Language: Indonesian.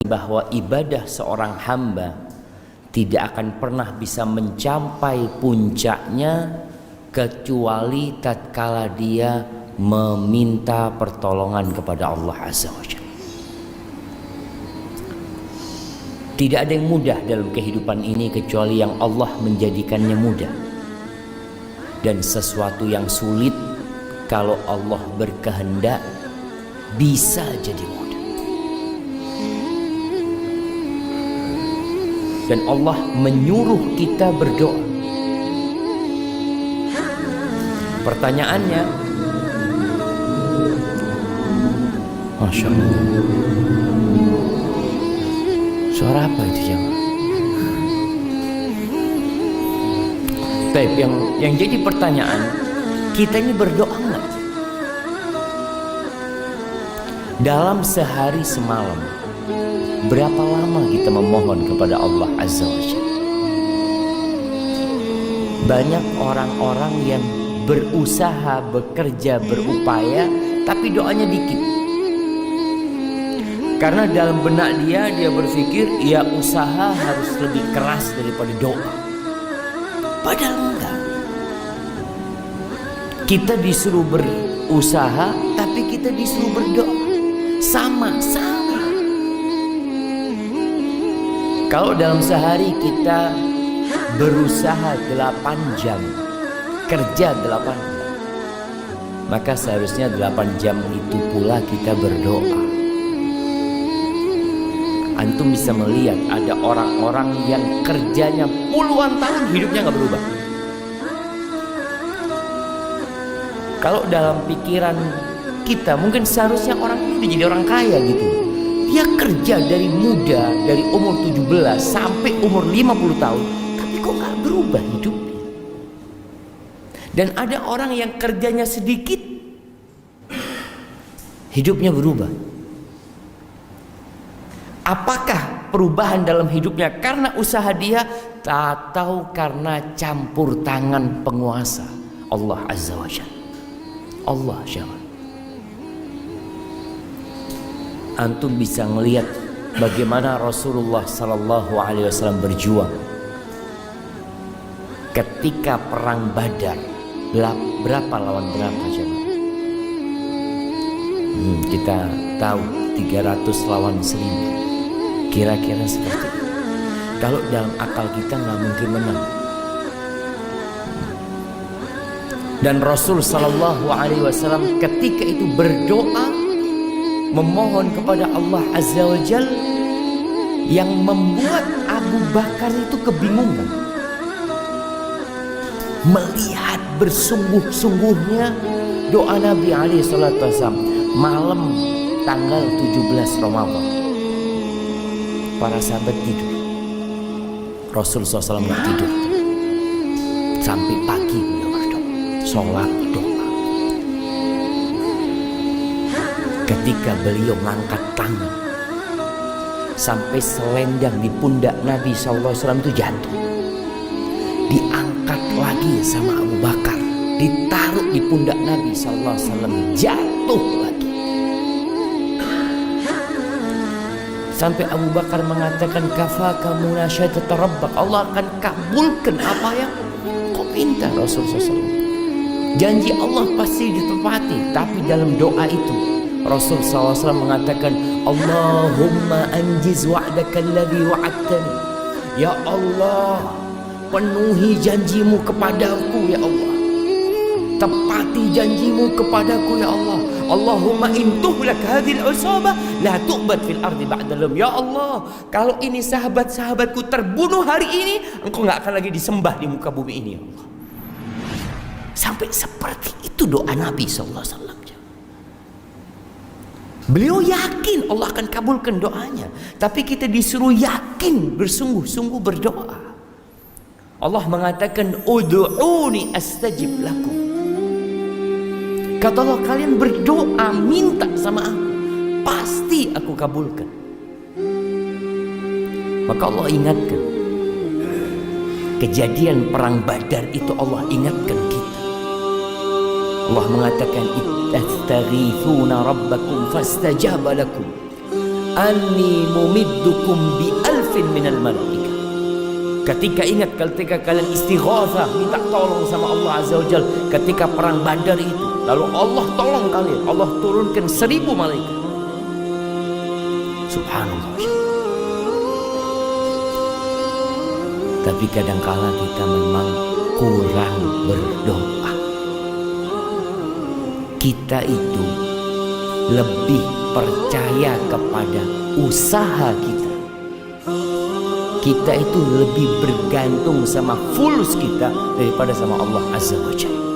bahwa ibadah seorang hamba tidak akan pernah bisa mencapai puncaknya kecuali tatkala dia meminta pertolongan kepada Allah Azza wa Jalla. Tidak ada yang mudah dalam kehidupan ini kecuali yang Allah menjadikannya mudah. Dan sesuatu yang sulit kalau Allah berkehendak bisa jadi mudah. Dan Allah menyuruh kita berdoa. Pertanyaannya, Masya Allah, suara apa itu jemaah? Baik, yang jadi pertanyaan, kita ini berdoa nggak? Dalam sehari semalam, berapa lama kita memohon kepada Allah Azza wa Jalla? Banyak orang-orang yang berusaha, bekerja, berupaya, tapi doanya dikit. Karena dalam benak dia berpikir, ya usaha harus lebih keras daripada doa. Padahal enggak. Kita disuruh berusaha, tapi kita disuruh berdoa. Sama-sama. Kalau dalam sehari kita berusaha 8 jam, kerja 8 jam, maka seharusnya 8 jam itu pula kita berdoa. Antum bisa melihat ada orang-orang yang kerjanya puluhan tahun hidupnya nggak berubah. Kalau dalam pikiran kita mungkin seharusnya orang ini jadi orang kaya gitu. Dia kerja dari muda, dari umur 17 sampai umur 50 tahun, tapi kok nggak berubah hidupnya. Dan ada orang yang kerjanya sedikit, hidupnya berubah. Apakah perubahan dalam hidupnya karena usaha dia atau karena campur tangan penguasa Allah Azza wa Jalla? Allah Jalla. Antum bisa melihat bagaimana Rasulullah Sallallahu Alaihi Wasallam berjuang ketika perang Badar. Berapa lawan berapa jemaah? Kita tahu 300 lawan 1000. Kira-kira seperti itu. Kalau dalam akal kita nggak mungkin menang. Dan Rasul Sallallahu Alaihi Wasallam ketika itu berdoa, memohon kepada Allah Azza wa Jal, yang membuat Abu Bakar itu kebingungan. Melihat bersungguh-sungguhnya doa Nabi alaihi salatu wasallam malam tanggal 17 Ramadan. Para sahabat tidur, Rasul SAW nggak tidur sampai pagi beliau berdoa, sholat doa. Ketika beliau mengangkat tangan, sampai selendang di pundak Nabi SAW itu jatuh, diangkat lagi sama Abu Bakar, ditaruh di pundak Nabi SAW, jatuh lagi. Sampai Abu Bakar mengatakan, kafaka munasyatat rabbak, Allah akan kabulkan apa yang kau minta. Rasulullah SAW, janji Allah pasti ditepati. Tapi dalam doa itu Rasulullah SAW mengatakan, Allahumma anjiz wa'daka alladhi wa'adtani, ya Allah, penuhi janjimu kepadaku ya Allah, tepati janjimu kepadaku ya Allah. Allahumma intuhlak hadhil usabah la tu'bad fil ardi ba'dalum. Ya Allah, kalau ini sahabat-sahabatku terbunuh hari ini, engkau nggak akan lagi disembah di muka bumi ini ya Allah. Sampai seperti itu doa Nabi SAW. Beliau yakin Allah akan kabulkan doanya, tapi kita disuruh yakin, bersungguh-sungguh berdoa. Allah mengatakan, ud'uni astajib lakum. Kata Allah, kalian berdoa, minta sama aku, pasti aku kabulkan. Maka Allah ingatkan kejadian perang Badar itu, Allah ingatkan kita. Allah mengatakan, istaghithuna rabbakum fastajaba lakum anni mumiddukum bi alfin minal malaika. Ketika ingat, ketika kalian istighatsah, minta tolong sama Allah Azza wa Jalla ketika perang Badar itu, lalu Allah tolong kalian, Allah turunkan 1000 malaikat. Subhanallah. Tapi kadangkala kita memang kurang berdoa. Kita itu lebih percaya kepada usaha kita. Kita itu lebih bergantung sama fulus kita daripada sama Allah Azza wa Jalla.